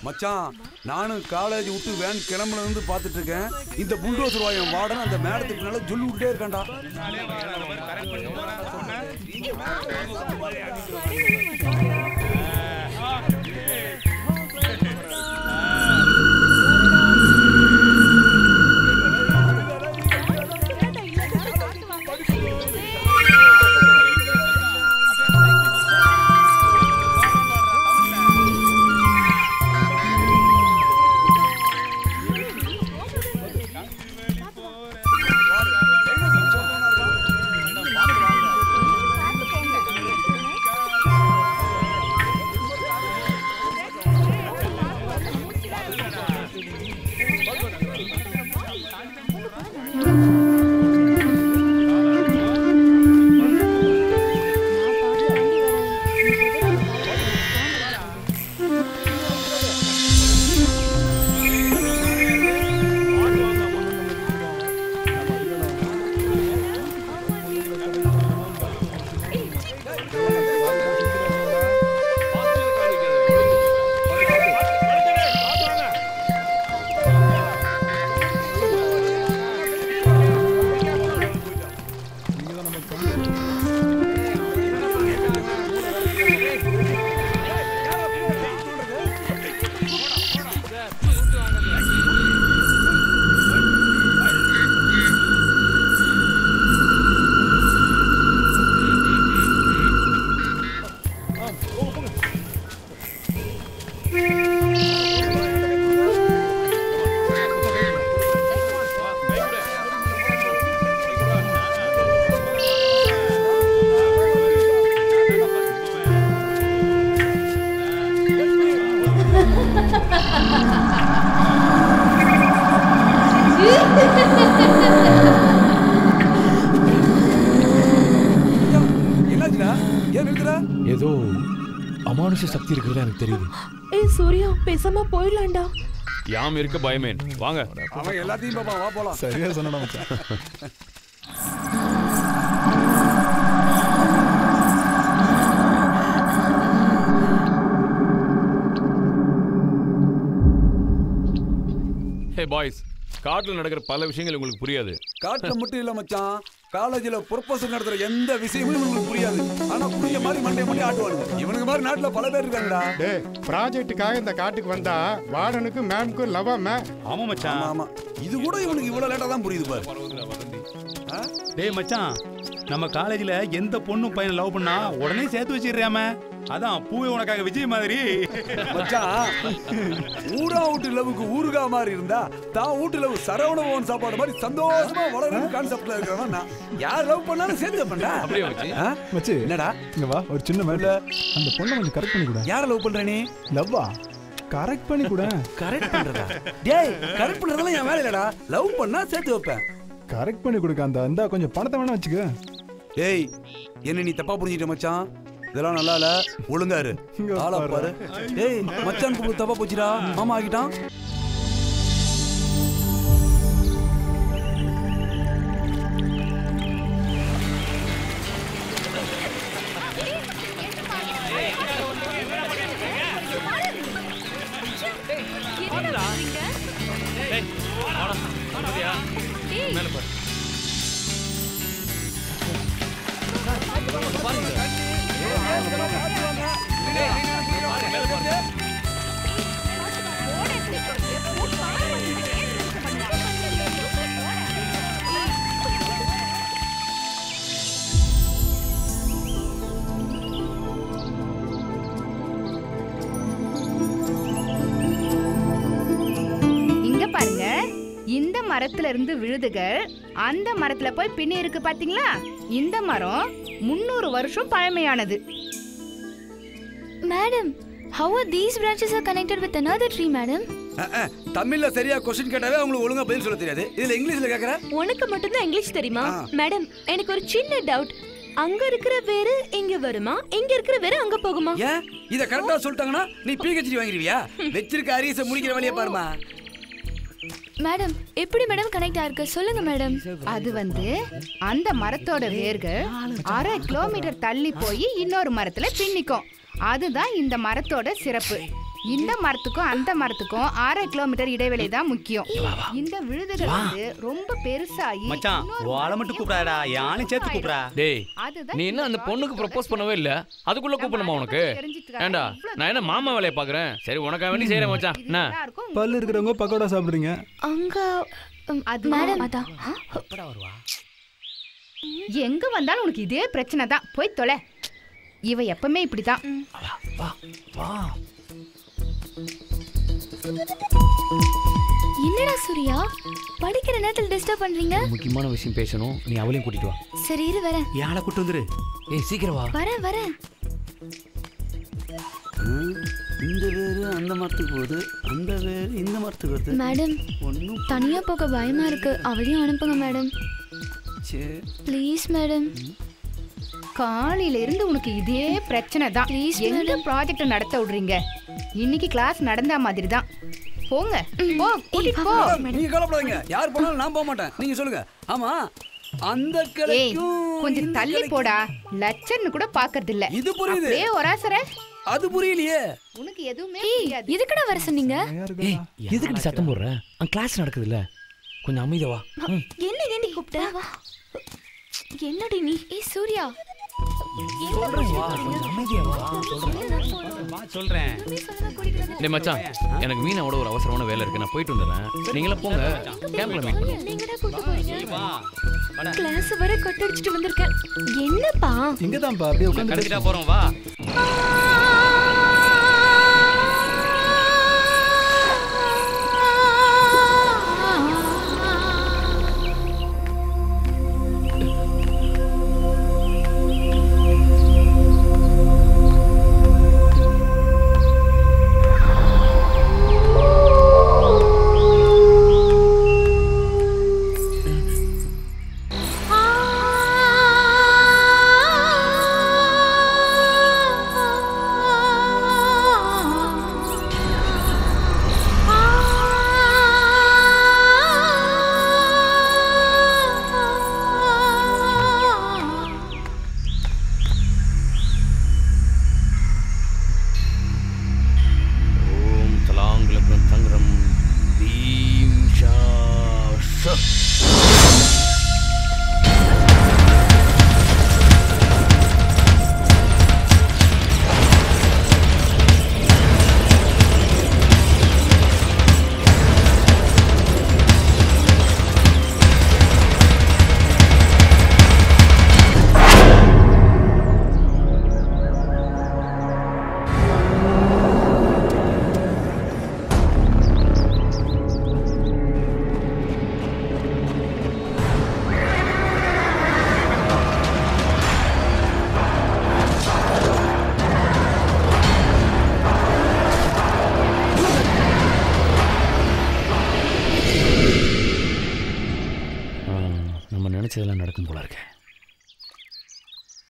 மச்சான் நானும் காலேஜ் விட்டு வேன் கிளம்புல இருந்து பார்த்துட்டு இருக்கேன். இந்த புல்டோசர் வாயம் வாடன அந்த மேடத்துக்கு நல்லா சொல்லி விட்டே இருக்கான்டா. ஏதோ அமானுஷ சக்தி இருக்கிறதா எனக்கு தெரியுது. ஏய் சூர்யா பேசாம போயிடலாம்டா. யாம் இருக்க பயமே வாங்க. அவன் எல்லாத்தையும் பாப்பா வா போலாம். சரியா சொன்னடா மச்சான். ஹே பாய்ஸ், காட்டுல நடக்கிற பல விஷயங்கள் உங்களுக்கு புரியாது. காட்டுல மட்டும் இல்ல மச்சான், காலேஜ்ல ப்ரொபோசல் நடத்துற எந்த விஷயமும் உங்களுக்கு புரியாது. ஆனா புரிய மாதிரி மண்டே மண்டே ஆட்டுவானுங்க. இவனுக்கு மாதிரி நாட்டுல பல பேர் இருக்காங்கடா. டேய் ப்ராஜெக்ட்டுக்காக இந்த காட்டுக்கு வந்தா வார்டனுக்கு மேம்க்கு லவ்வாம. ஆமா மச்சான். ஆமா இது கூட இவனுக்கு இவ்வளவு லேட்டா தான் புரியுது பாரு. டேய் மச்சான், நம்ம காலேஜ்ல எந்த பொண்ணு பையன் லவ் பண்ணா உடனே சேர்த்து வச்சிடுறாம. அதான் பூவே உனக்காக விஜய் மாதிரி. மச்சான் ஊரா வீட்டு லவ்வுக்கு ஊருகா மாதிரி இருந்தா தான் வீட்டு லவ் சரவணபவன் சாப்பாடு மாதிரி சந்தோஷமா வளரும் கான்செப்ட்ல இருக்கிறவன் நான். யார் லவ் பண்ணாலும் சேர்ந்து பண்ணா அப்படியே வச்சு மச்சி என்னடா இங்க வா, ஒரு சின்ன மேல அந்த பொண்ணை கொஞ்சம் கரெக்ட் பண்ணி கூட. யார லவ் பண்ற நீ? லவ்வா கரெக்ட் பண்ணி கூட. கரெக்ட் பண்றதா? டேய் கரெக்ட் பண்றதெல்லாம் என் வேலை இல்லடா. லவ் பண்ணா சேர்த்து வைப்பேன். கரெக்ட் பண்ணி கொடுக்க அந்த இந்த கொஞ்சம் பணத்தை வேணா வச்சுக்க. டேய் என்ன நீ தப்பா புரிஞ்சிட்ட மச்சான். இதெல்லாம் நல்லா இல்ல, ஒழுங்கா இரு. ஆளா பாரு. டேய் மச்சான் கூப்பிட்டு தப்பா போச்சுடா. மாமா ஆகிட்டான். மேல பாரு. இங்க பாருங்க, இந்த மரத்துல இருந்து விழுதுகள் அந்த மரத்துல போய் பின்னி இருக்கு பாத்தீங்களா? இந்த மரம் 300 வருஷம் பழமையானது. Madam, how are these branches are connected with another tree, madam? தமிழ்ல சரியா क्वेश्चन கேட்டாவே உங்களுக்கு ஒழுங்கா பதில் சொல்ல தெரியாது. இதுல இங்கிலீஷ்ல கேக்குற? உனக்கு மட்டும் தான் இங்கிலீஷ் தெரியுமா? மேடம், எனக்கு ஒரு சின்ன டவுட். அங்க இருக்கிற வேறு இங்க வருமா? இங்க இருக்கிற வேறு அங்க போகுமா? ஏன் இத கரெக்ட்டா சொல்லிட்டாங்கன்னா நீ PhD வாங்கிடுவியா? வெச்சிருக்க அரியஸ முடிக்கிற வழியை பாருமா. மேடம், எப்படி மேடம் கனெக்ட் ஆயிருக்கு சொல்லுங்க மேடம். அது வந்து அந்த மரத்தோட வேர்கள் 1/2 கிலோமீட்டர் தள்ளி போய் இன்னொரு மரத்துல பின்னிக்கும். அதுதான் இந்த மரத்தோட சிறப்பு. இந்த மரத்துக்கும் அந்த மரத்துக்கும் 6 கிலோமீட்டர் இடைவெளி தான் முக்கியம். இந்த விழுதுகள் வந்து ரொம்ப பெருசாகி மச்சான் வாழை மட்டும் கூப்பிடாடா, யானை சேர்த்து கூப்பிடா. டேய் நீ என்ன அந்த பொண்ணுக்கு ப்ரொபோஸ் பண்ணவே இல்ல, அதுக்குள்ள கூப்பிடணுமா உனக்கு? ஏண்டா நான் என்ன மாமா வேலையை பாக்குறேன்? சரி உனக்காக வேண்டி செய்யறேன் மச்சான். என்ன பல்லு இருக்கிறவங்க பக்கோடா சாப்பிடுறீங்க அங்க அது மேடம் அதான் எங்க வந்தாலும் உனக்கு இதே பிரச்சனை தான். போய் தொலை. இவ எப்பவுமே இப்படிதான். என்னடா சூர்யா, படிக்கிற நேரத்தில் டிஸ்டர்ப் பண்றீங்க? முக்கியமான விஷயம் பேசணும், நீ அவளையும் கூட்டிட்டு வா. சரி இரு வரேன். யானை கூட்டு வந்துரு. ஏய் சீக்கிரம் வா. வரேன். இந்த வேறு அந்த மரத்துக்கு போகுது, அந்த வேறு இந்த மரத்துக்கு வருது. மேடம் ஒன்றும் தனியா போக பயமா இருக்கு, அவளையும் அனுப்புங்க மேடம். சரி ப்ளீஸ் மேடம். காலையில இருந்து உனக்கு இதே பிரச்சனை தான். Please, எங்க ப்ராஜெக்ட் நடத்த விடுறீங்க? இன்னைக்கு கிளாஸ் நடந்த மாதிரி தான். போங்க போ, கூட்டிட்டு போ. நீங்க கவலைப்படாதீங்க, யார் போனாலும் நான் போக மாட்டேன். நீங்க சொல்லுங்க. ஆமா அந்த ஏய் கிளைக்கும் கொஞ்சம் தள்ளி போடா. லட்சர்னு கூட பாக்குறது இல்ல. இது புரியுது. அப்படியே ஒராசர. அது புரியலையே. உனக்கு எதுவுமே ஏய் புரியாது. எதுக்குடா வர சொன்னீங்க? ஏய் எதுக்கு நீ சத்தம் போடுற? அங்க கிளாஸ் நடக்குது இல்ல, கொஞ்சம் அமைதியா வா. என்ன ஏண்டி கூப்பிட்ட? என்னடி நீ? ஏய் சூர்யா, சொல்றேன். டேய் மச்சான், எனக்கு மீனாவோட ஒரு அவசரமான வேலை இருக்கு, நான் போயிட்டு வந்துடுறேன். நீங்களும் போங்க, கேம்ப்ல மீட் பண்ணுவோம். நீங்கடா கூட்டி போறீங்க? வா வாடா. கிளாஸ் வர கட் அடிச்சிட்டு வந்திருக்கேன். என்னப்பா? இங்கதான்ப்பா அப்படியே உட்காந்து கடத்திட்டா போறோம் வா. நம்ம நினைச்சதெல்லாம் நடக்கும் போல இருக்கேன்.